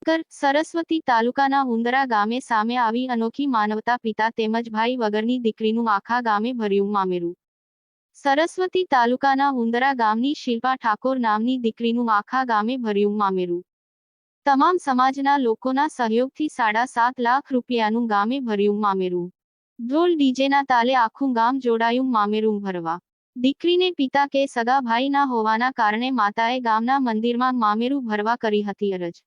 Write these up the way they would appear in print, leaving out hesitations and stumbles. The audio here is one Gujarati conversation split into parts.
સરસ્વતી તાલુકાના ઉંદરા ગામે સામે આવી અનોખી માનવતા પિતા તેમજ ભાઈ વગરની દીકરીનું આખા ગામે ભર્યું મામેરું। સરસ્વતી તાલુકાના ઉંદરા ગામની શિલ્પા ઠાકોર નામની દીકરીનું આખા ગામે ભર્યું મામેરું। તમામ સમાજના લોકોના સહયોગથી 7.5 લાખ રૂપિયાનું ગામે ભર્યું મામેરું। ઢોલ ડીજેના તાલે આખું ગામ જોડાયું મામેરું ભરવા। દીકરીને પિતા કે સગા ભાઈ ના હોવાના કારણે માતાએ ગામના મંદિરમાં મામેરું ભરવા કરી હતી અરજ।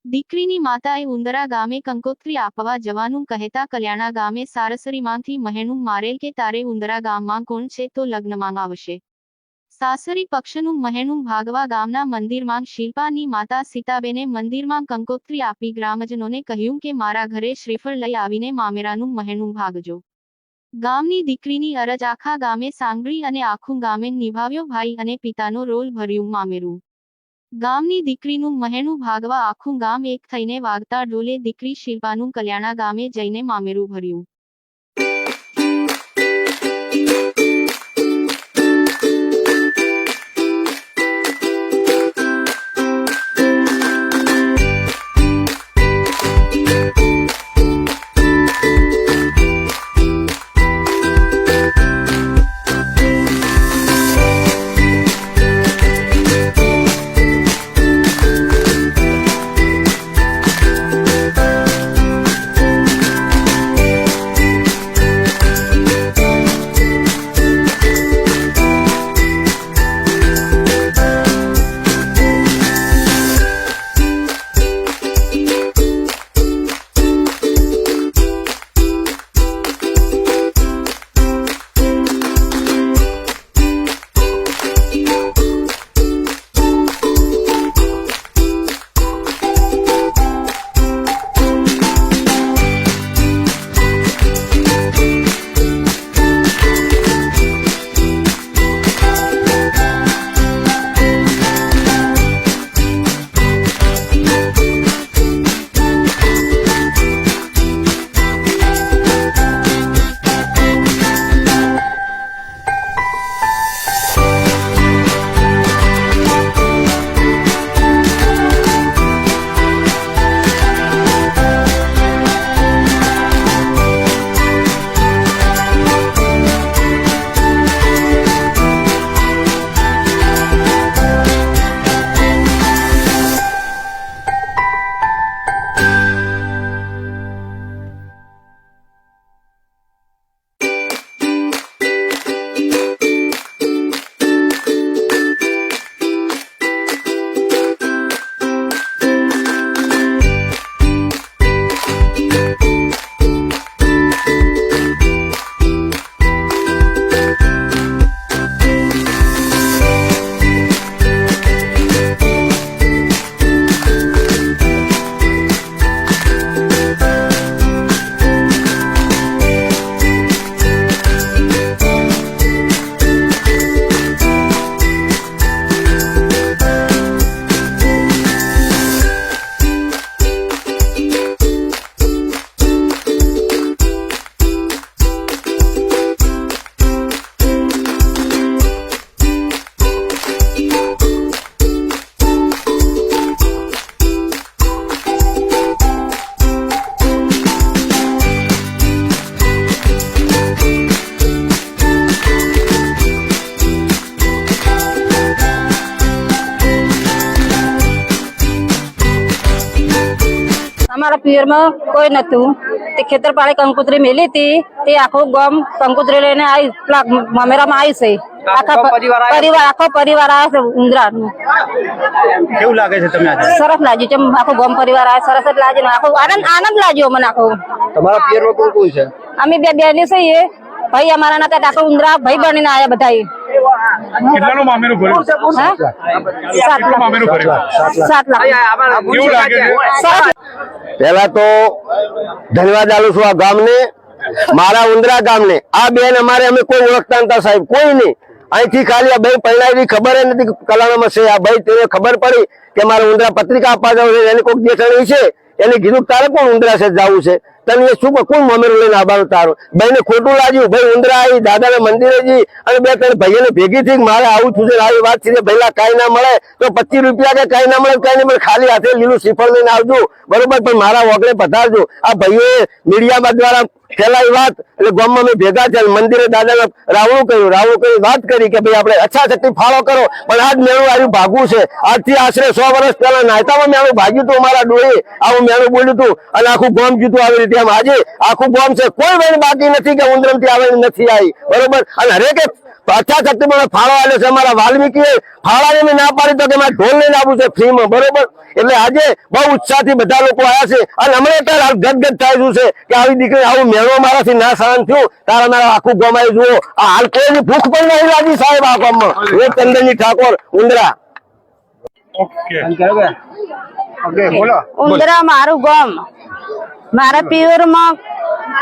દીકરીની માતાએ ઉંદરા ગામે કંકોત્રી આપવા જવાનું કહેતા કલ્યાણા ગામે સાસરીમાંથી મહેણું મારેલ કે તારે ઉંદરા ગામમાં કોણ છે તો લગ્નમાં આવશે। સાસરી પક્ષનું મહેણું ભાગવા ગામના મંદિરમાં શિલ્પાની માતા સીતાબેને મંદિરમાં કંકોત્રી આપી ગ્રામજનોને કહ્યું કે મારા ઘરે શ્રીફળ લઈ આવીને મામેરાનું મહેણું ભાગજો। ગામની દીકરીની અરજ આખા ગામે સાંભળી અને આખું ગામે નિભાવ્યો ભાઈ અને પિતાનો રોલ ભર્યું મામેરું। ગામની દીકરીનું મહેણું ભાગવા આખું ગામ એક થઈને વાગતા ઢોલે દીકરી શિલ્પાનું કલ્યાણા ગામે જઈને મામેરું ભર્યું। हमारा पियर में कोई नतु ते खेतर पाड़े कंकुतरी मिली थी ते आखो गम कंकुतरी लेने आई मामेरा में आई से आखो परिवार आया से उंदरा केवू लागे छे तमे आज सरस लाजी चम आखो गम परिवार आया सरस लाजी आखो आनंद लाज्यो मन आखो તમારા પિયર में कोण कोण छे अमी बे बेनी से ये भाई हमारा ना आखो उंदरा भाई बनीने आया बधाई કેટલાનો મામેરો ભર્યો 7 લાખ મામેરો ભર્યો 7 लाख કેવું લાગે છે पहला तो धन्यवाद आलू छू आ गाम ने मारा उंदरा गाम ने आ बेन अमारे अमे कोई ओळखता नता साहेब कोई नहीं અહીંથી ખાલી આ ભાઈ પહેલાની ખબર નથી કલાણામાં છે આ ભાઈ તેને ખબર પડી કે મારે ઉંદરા પત્રિકા આપવા જવું છે એને કોઈક દેખાણી છે એને કીધું તારે કોણ ઉંદરા છે જવું છે તને શું કોણ મામેરું લઈને આવવાનું તારું? ભાઈને ખોટું લાગ્યું, ભાઈ ઉંદરા આવી દાદાના મંદિરે જી અને બે ત્રણ ભાઈઓને ભેગી થઈ મારે આવું થયું છે આવી વાત છે ભાઈલા કઈ ના મળે તો 25 રૂપિયા કે કઈ ના મળે કઈ નહીં મળે, ખાલી હાથે લીલું શ્રીફળ લઈને આવજો બરોબર, પણ મારા વગડે પધારજો. આ ભાઈઓએ મીડિયા દ્વારા ફેલાઈ વાત એટલે ગામમાં અમે ભેગા થયા, મંદિરે દાદાને રાવણું કર્યું વાત કરી કે ભાઈ આપણે અચ્છા શક્તિ ફાળો કરો, પણ આજ મેળું આવ્યું ભાગવું છે. આજથી આશરે 100 વર્ષ પહેલા નાયતામાં મેળું ભાગ્યું હતું અમારા ડોહે, આવું મેળું બોલ્યું હતું અને આખું ગામ જીતું આવી રીતે. આમ આજે આખું ગામ છે, કોઈ ભાઈ બાકી નથી કે ઉંદરમ થી આવેલી નથી આવી બરોબર. અને હરેકે અચ્છા શક્તિ મને ફાળો આવ્યો છે. અમારા વાલ્મીકીએ ફાળાને મેં ના પાડી તો કે મારે ઢોલ લઈને આવવું છે ફ્રીમાં બરોબર. એટલે આજે બહુ ઉત્સાહથી બધા લોકો આવ્યા છે અને હમણાં ત્યારે ગદગદ થાય છે કે આવી દીકરી આવું મેળો મારાથી ના સહન થયું, તારા મારા આખું ગમાઈ જુઓ. આ હાલ કોઈ ભૂખ પણ નહીં લાગી સાહેબ આ ગામમાં. એ ચંદનજી ઠાકોર ઉંદરા. ઓકે બોલો. ઉંદરા મારું ગામ, મારા પિયર માં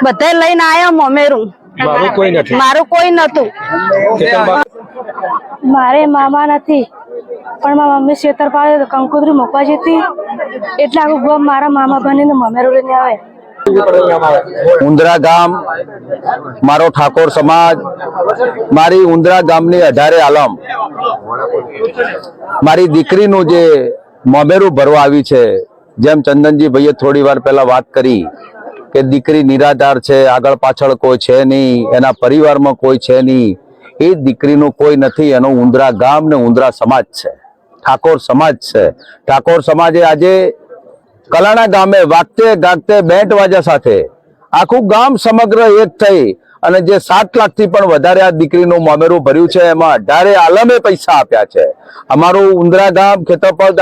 બધા લઈને આયા મમેરું. મારું કોઈ નતું. મારે મામા નથી પણ મારા મમ્મી છેતરપાડે કંકોત્રી મૂકવા જતી એટલે આખું ગામ મારા મામા બનીને મમેરું લઈને આવે. ઉંદરા ગામ મારો ઠાકોર સમાજ, મારી ઉંદરા ગામની 18 આલમ મારી દીકરીનું જે મોમેરું ભરવા આવી છે. જેમ ચંદનજી ભાઈએ થોડી વાર પહેલા વાત કરી કે દીકરી નિરાધાર છે, આગળ પાછળ કોઈ છે નહીં, એના પરિવારમાં કોઈ છે નહીં, એ દીકરીનું કોઈ નથી, એનો ઉંદરા ગામ ને ઉંદરા સમાજ છે, ઠાકોર સમાજ છે. ઠાકોર સમાજે આજે કલાણા ગામે વાગતે ગાગતે બેન્ટ વાજા સાથે આખું ગામ સમગ્ર એક થઈ અને જે 7 લાખથી પણ વધારે આ દીકરીનું મોમેરું ભર્યું છે, એમાં 18 આલમે પૈસા આપ્યા છે. અમારું ઉંદરા ગામ ખેતરપાલ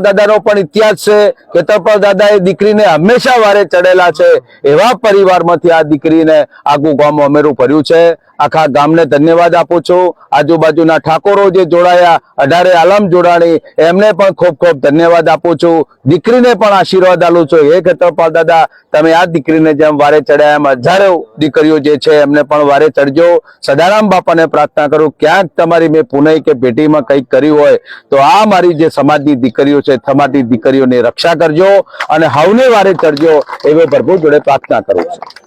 દાદાનો પણ ઇતિહાસ છે. ખેતરપાલ દાદાએ દીકરીને હંમેશા વારે ચડેલા છે. એવા પરિવારમાંથી આ દીકરીને આખું ગામ મોમેરું ભર્યું છે. આખા ગામને ધન્યવાદ આપું છું. આજુબાજુના ઠાકોરો જે જોડાયા, 18 આલમ જોડાણી, એમને પણ ખૂબ ખૂબ ધન્યવાદ આપું છું. દીકરીને પણ આશીર્વાદ આપું છું. હે ખેતરપાલ દાદા, તમે આ દીકરીને જેમ વારે ચડ્યા એમ હજારો દીકરીઓ જે છે એમને પણ વારે ચડજો. સદારામ બાપાને પ્રાર્થના કરું ક્યાંક તમારી મેં પુનઈ કે પેટીમાં કંઈક કર્યું હોય તો આ મારી જે સમાજની દીકરીઓ છે, સમાજની દીકરીઓની રક્ષા કરજો અને હવને વારે ચડજો એવી પ્રભુ જોડે પ્રાર્થના કરું છું.